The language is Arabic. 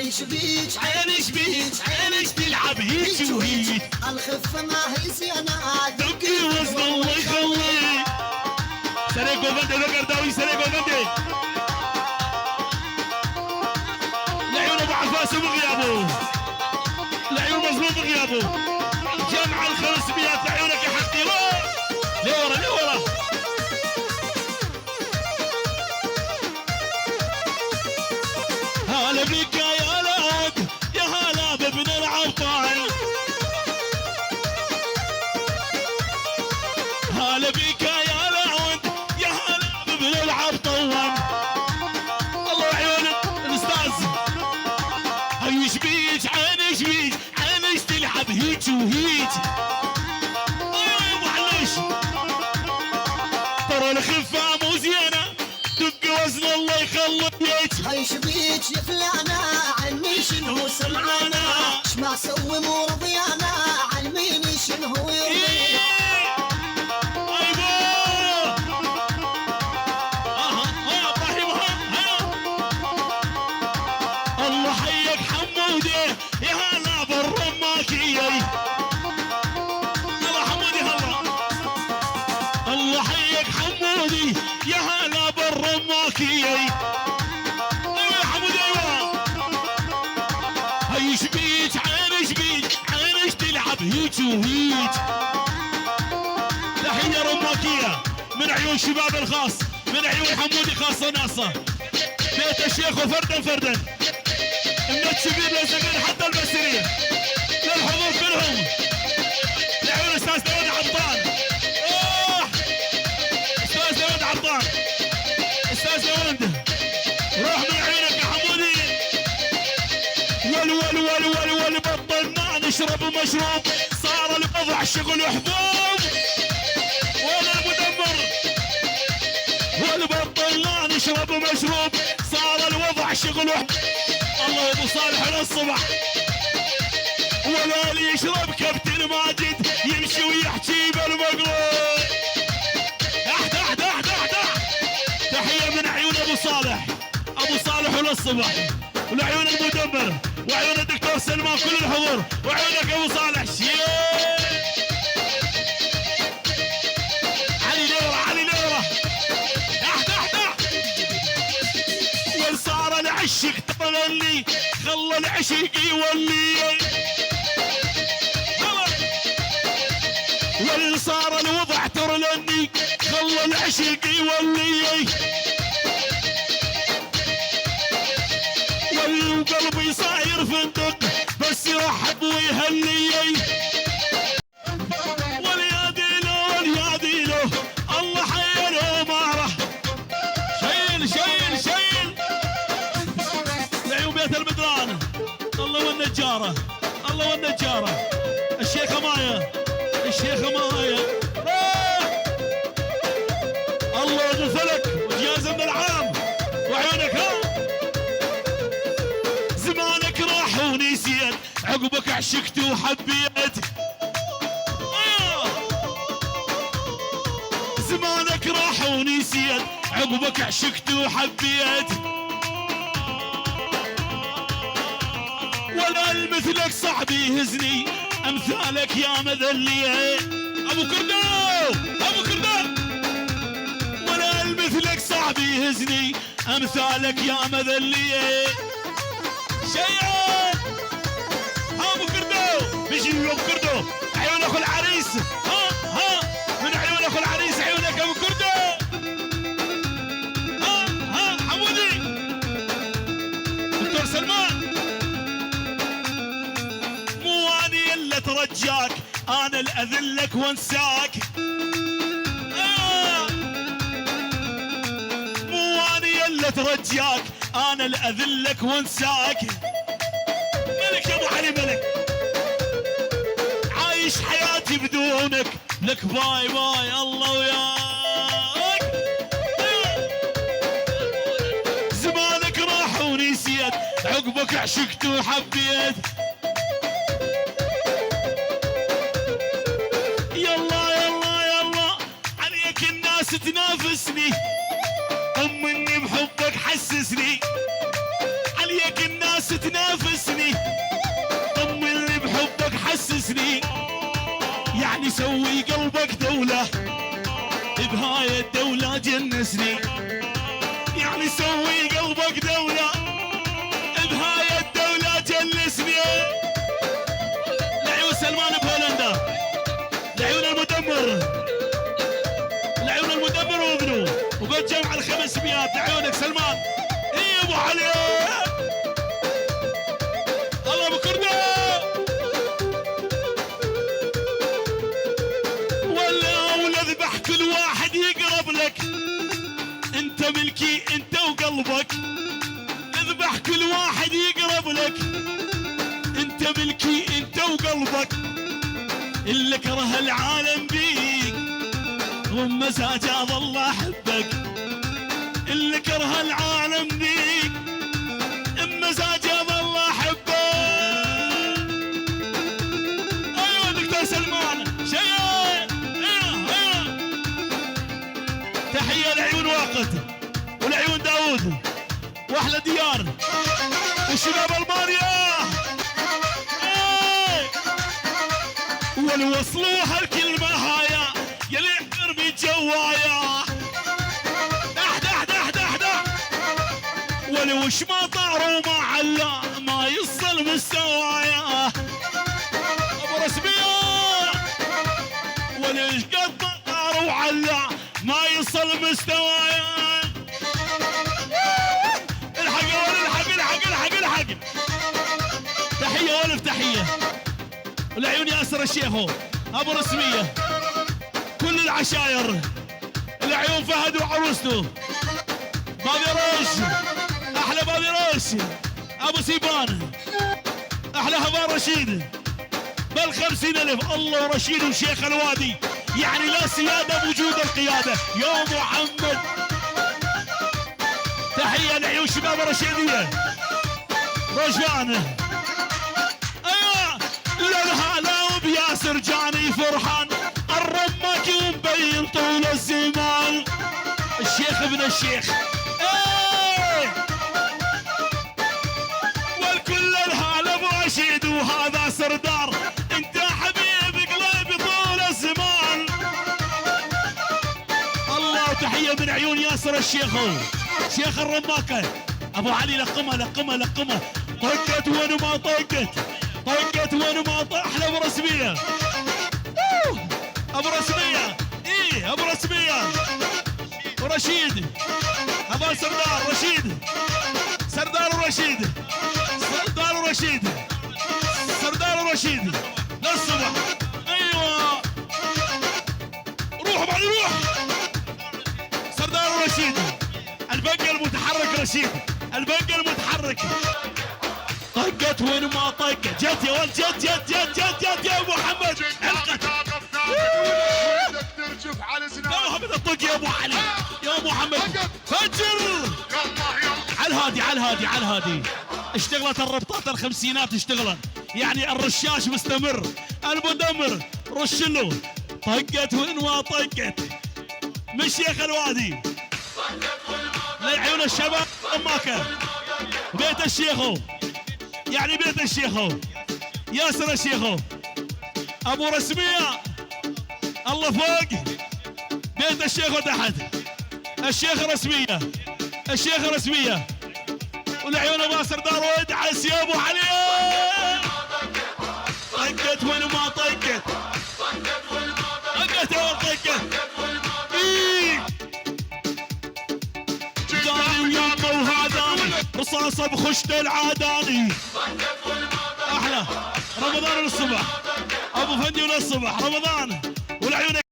عيش بيك عينش بيك عينش تلعب هيك وهيك الخفة ما هي زينة دقي وزن الله يخليك سريع قومندي بقر داوي سريع قومندي لعيون ابو عفاس بغيابه لعيون مظلوم بغيابه جمع ال500 لعيونك يا حقي لورا لورا هلا بك يا لعب يا هلا بابن العطال هلا بك يا لعب يا هلا بابن العطال الله عيونك الاستاذ عيش بيك عينش بيك عينش تلعب هيك وهيك ايوه يا ابو حلوش ترى الخفه مو زينه دق وزن الله يخليك عيش بيك يا فلانة عني شنو سمعانا ما سوي مو رضيانا علميني شنو يرضي الله حيك حمودي يا هلا بالرماكية الله حمودي هلا الله حيك حمودي يا هلا بالرماكية ايوه يا حمودي ايوه عيش بيك عينش بيك عينش تلعب هيك وهيك تحية رماكية من عيون شباب الخاص من عيون حمودي خاصة ناصة بيت الشيخ وفردا فردا من الشبيب للزميل حتى المسيرية للحضور كلهم لعيون استاذ داود عطان استاذ داود عطان استاذ داود روح من عيونك يا حمودي ول بطلنا نشرب مشروب صار الوضع شغل حبوب ولا مدمر والبطلنا نشرب مشروب صار الوضع شغل حبوب الله يا ابو صالح للصبح ولا اللي يشرب كابتن ماجد يمشي ويحكي بالمقلوب احد تحيه من عيون ابو صالح وللصبح ولعيون المدمر وعيون الدكتور سلمان كل الحضور وعيونك ابو صالح علي لورا احد وصار العشق ترى خلى العشق يولي واللي صار الوضع ترى خلى العشق يولي وقلبي صاير فندق بس يرحب ويهني واليادي له الله حيله ما راح شيل لعيون بيت المدران الله والنجارة الشيخة مايا الله ابو فلك وجاز من العام وعيونك زمانك راح ونسيت عقبك عشقت وحبيت زمانك راح ونسيت عقبك عشقت وحبيت ولا مثلك صاحبي يهزني امثالك يا مذليه ابو كردو ولا مثلك صاحبي يهزني امثالك يا مذليه شيء ابو كردو بيجي ابو كردو عيون اخو العريس من عيون اخو العريس عيونك ابو كردو حمودي دكتور سلمان مو اني الا ترجاك انا اللي اذلك وانساك مو اني الا ترجاك انا اللي اذلك وانساك ملك يا ابو علي ملك عايش حياتي بدونك لك باي الله وياك زمانك راح ونسيت عقبك عشقت وحبيت يلا عليك الناس تنافسني طمني بحبك حسسني عليك الناس بس تنافسني طمني بحبك حسسني يعني سوي قلبك دولة بهاي الدولة جنسني يعني سوي قلبك دولة بهاي الدولة جلسني لعيون سلمان بهولندا لعيون المدمر لعيون المدمر وابنه وبالجمع ال500 لعيونك سلمان اي ابو علي الله بكرده ولا اذبح كل واحد يقرب لك انت ملكي انت وقلبك اذبح كل واحد يقرب لك انت ملكي انت وقلبك اللي كره العالم بيك ومزاج اظل احبك اللي كره العالم بيك مزاج اظل احبك ايوه دكتور سلمان شيء ايوه تحيه لعيون واقد ولعيون داوود واحلى ديار وشباب المانيا ولو وصلوها الكلمه هايا يلي يحترمي جوايا احده ولو وش ما طار وما علا ما يصل مستوايا ابو رسميه ولو ايش قد ما طار وعلا ما يصل مستوايا الحق يا ولد الحق تحيه ولف تحيه والعيون ياسر الشيخو ابو رسميه كل العشاير العيون فهد وعروسته بابي روش احلى بابي روش ابو سيبان احلى هبان رشيد بل 50,000 الله ورشيد وشيخ الوادي يعني لا سياده بوجود القياده يا محمد تحيه لعيون شباب رشيديه رجان ايوه للهلا وبياسر جاني فرحان الرمك ومبين طول الزمان الشيخ ابن الشيخ ايه والكل الهلا ابو رشيد وهذا سردار انت حبيب قلبي طول الزمان الله تحيه من عيون ياسر الشيخ شيخ الرماكه ابو علي لقمه طقت وين ما طقت وين ما طقت احلى ابو رسميه ابو رسميه ايه ابو رسميه ورشيد هذا سردار ورشيد للصبح ايوه روح بعد روح سردار ورشيد البنقه المتحرك رشيد البنقه المتحرك طقت وين ما طقت جت يا ولد جت يا ابو محمد القت ترجف على سنان يا محمد الطق يا ابو علي يا محمد فجر على الهادي اشتغلت الربطات الخمسينات اشتغلت يعني الرشاش مستمر المدمر رش له طقت وين ما طقت من شيخ الوادي لعيون الشباب اماكه بيت الشيخو يعني بيت الشيخو ياسر الشيخو ابو رسميه الله فوق بيت الشيخو تحت الشيخ رسميه والعيون باسر دار وادعس يا ابو علي طقت وين ما طقت ايه جاني وياقه وهاداني رصاصه بخشت العاداني احلى رمضان للصبح ابو فندي للصبح رمضان والعيون